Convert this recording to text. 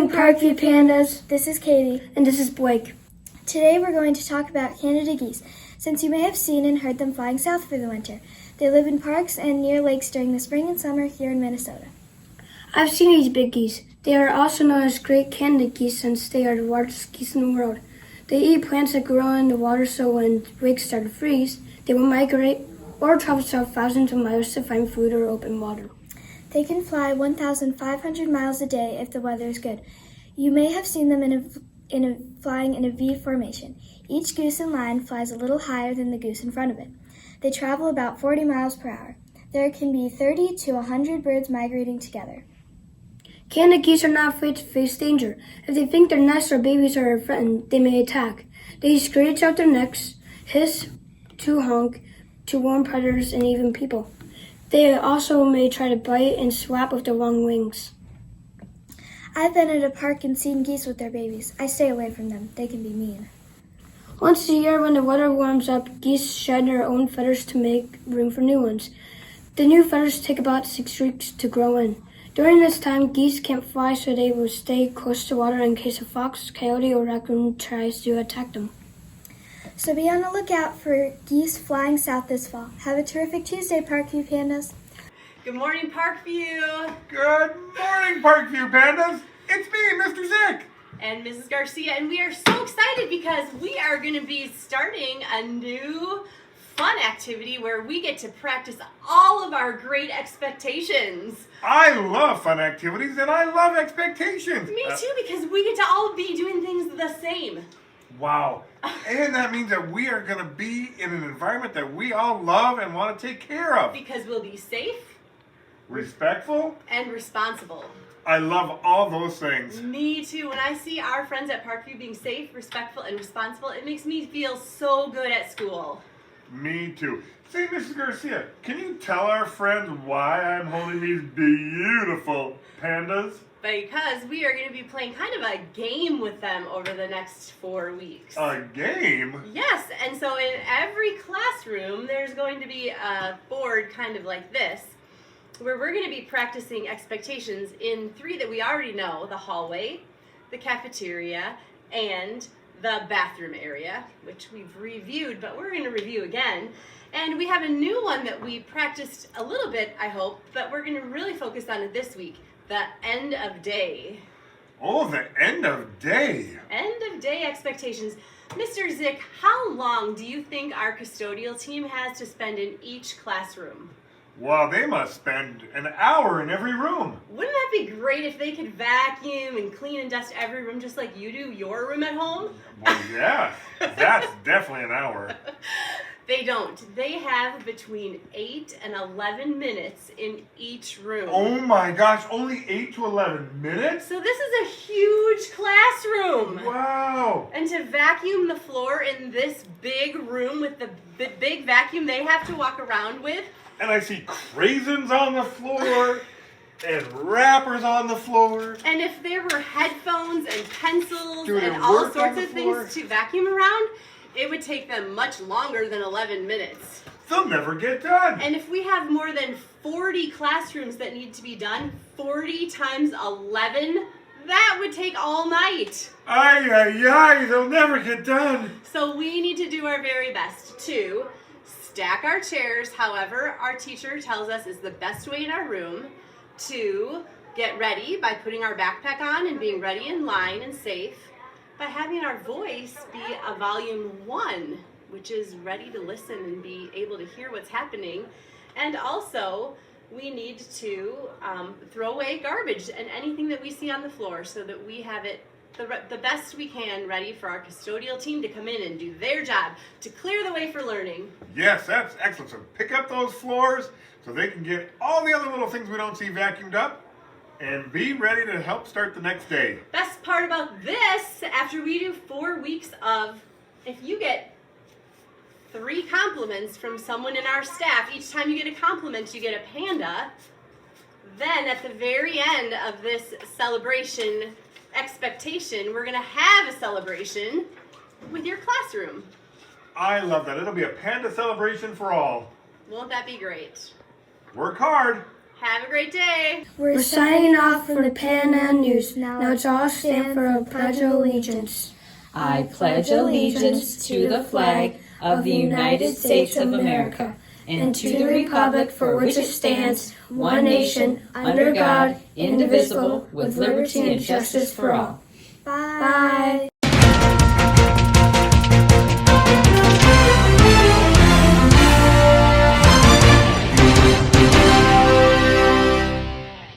morning, Parkview Pandas. This is Katie. And this is Blake. Today we're going to talk about Canada geese, since you may have seen and heard them flying south for the winter. They live in parks and near lakes during the spring and summer here in Minnesota. I've seen these big geese. They are also known as Great Canada geese since they are the largest geese in the world. They eat plants that grow in the water, so when lakes start to freeze, they will migrate or travel south thousands of miles to find food or open water. They can fly 1,500 miles a day if the weather is good. You may have seen them flying in a V formation. Each goose in line flies a little higher than the goose in front of it. They travel about 40 miles per hour. There can be 30 to 100 birds migrating together. Canada geese are not afraid to face danger. If they think their nests or babies are threatened, they may attack. They scratch out their necks, hiss, to honk, to warn predators and even people. They also may try to bite and swat with their long wings. I've been at a park and seen geese with their babies. I stay away from them. They can be mean. Once a year, when the weather warms up, geese shed their own feathers to make room for new ones. The new feathers take about 6 weeks to grow in. During this time, geese can't fly, so they will stay close to water in case a fox, coyote, or raccoon tries to attack them. So be on the lookout for geese flying south this fall. Have a terrific Tuesday, Parkview Pandas. Good morning, Parkview. Good morning, Parkview Pandas. It's me, Mr. Zick. And Mrs. Garcia, and we are so excited because we are going to be starting a new fun activity where we get to practice all of our great expectations. I love fun activities and I love expectations. Me too, because we get to all be doing things the same. Wow. And that means that we are going to be in an environment that we all love and want to take care of. Because we'll be safe, respectful, and responsible. I love all those things. Me too. When I see our friends at Parkview being safe, respectful, and responsible, it makes me feel so good at school. Me too. Say, Mrs. Garcia, can you tell our friends why I'm holding these beautiful pandas? Because we are going to be playing kind of a game with them over the next 4 weeks. A game? Yes, and so in every classroom, there's going to be a board kind of like this, where we're going to be practicing expectations in 3 that we already know: the hallway, the cafeteria, and the bathroom area, which we've reviewed, but we're going to review again. And we have a new one that we practiced a little bit, I hope, but we're going to really focus on it this week: the end of day. Oh, the end of day. End of day expectations. Mr. Zick, how long do you think our custodial team has to spend in each classroom? Well, they must spend an hour in every room. Wouldn't that be great if they could vacuum and clean and dust every room just like you do your room at home? Well, yeah, that's definitely an hour. They don't. They have between 8 and 11 minutes in each room. Oh my gosh, only 8 to 11 minutes? So this is a huge classroom. Wow. And to vacuum the floor in this big room with the big vacuum they have to walk around with. And I see craisins on the floor and wrappers on the floor. And if there were headphones and pencils Doing and all work on sorts the of floor. things to vacuum around, it would take them much longer than 11 minutes. They'll never get done. And if we have more than 40 classrooms that need to be done, 40 times 11, that would take all night. Ay, ay, ay, they'll never get done. So we need to do our very best to stack our chairs however our teacher tells us is the best way in our room, to get ready by putting our backpack on and being ready in line and safe, by having our voice be a volume 1, which is ready to listen and be able to hear what's happening. And also, we need to throw away garbage and anything that we see on the floor so that we have it the best we can ready for our custodial team to come in and do their job to clear the way for learning. Yes, that's excellent. So pick up those floors so they can get all the other little things we don't see vacuumed up and be ready to help start the next day. Best part about this, after we do 4 weeks of, if you get 3 compliments from someone in our staff, each time you get a compliment, you get a panda, then at the very end of this celebration expectation, we're going to have a celebration with your classroom. I love that. It'll be a panda celebration for all. Won't that be great? Work hard, Have a great day. We're signing off from the PNN News. Now let's all stand for a Pledge of Allegiance. I pledge allegiance to the flag of the United States of America and to the republic for which it stands, one nation, under God, indivisible, with liberty and justice for all. Bye.